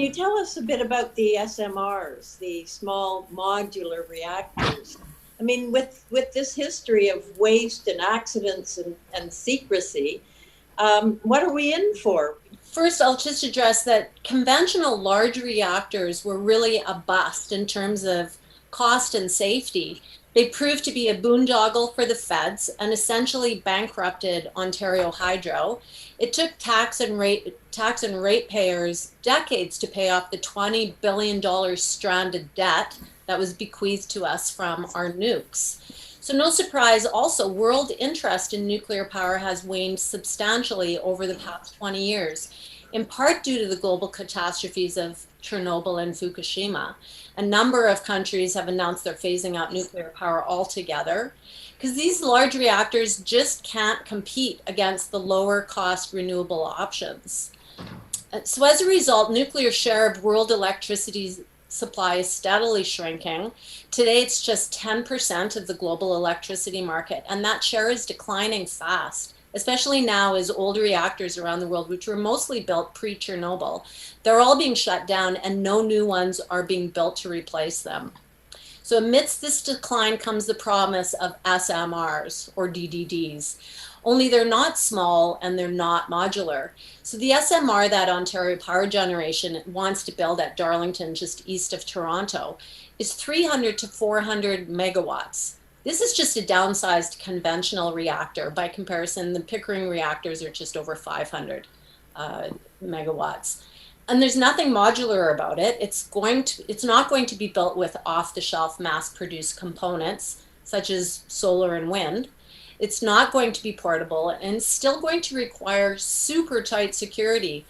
you tell us a bit about the SMRs, the small modular reactors? I mean, with this history of waste and accidents and secrecy, what are we in for? First, I'll just address that conventional large reactors were really a bust in terms of cost and safety. They proved to be a boondoggle for the feds and essentially bankrupted Ontario Hydro. It took tax and ratepayers decades to pay off the $20 billion stranded debt that was bequeathed to us from our nukes. So no surprise, also, world interest in nuclear power has waned substantially over the past 20 years, in part due to the global catastrophes of Chernobyl and Fukushima. A number of countries have announced they're phasing out nuclear power altogether, because these large reactors just can't compete against the lower cost renewable options. So as a result, nuclear share of world electricity supply is steadily shrinking. Today, it's just 10% of the global electricity market, and that share is declining fast, especially now as old reactors around the world, which were mostly built pre-Chernobyl, they're all being shut down and no new ones are being built to replace them. So amidst this decline comes the promise of SMRs, or DDDs, only they're not small and they're not modular. So the SMR that Ontario Power Generation wants to build at Darlington, just east of Toronto, is 300 to 400 megawatts. This is just a downsized conventional reactor. By comparison, the Pickering reactors are just over 500 megawatts. And there's nothing modular about it. It's not going to be built with off-the-shelf mass-produced components, such as solar and wind. It's not going to be portable, and it's still going to require super tight security.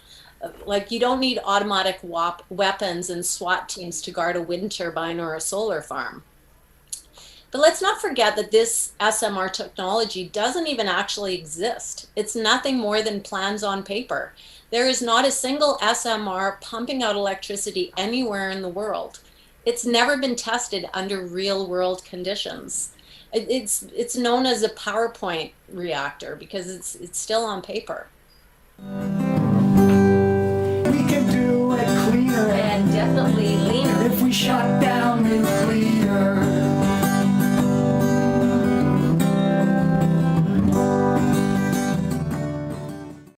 Like, you don't need automatic weapons and SWAT teams to guard a wind turbine or a solar farm. But let's not forget that this SMR technology doesn't even actually exist. It's nothing more than plans on paper. There is not a single SMR pumping out electricity anywhere in the world. It's never been tested under real-world conditions. It's known as a PowerPoint reactor because it's still on paper. We can do it cleaner And definitely leaner. if we shut down nuclear.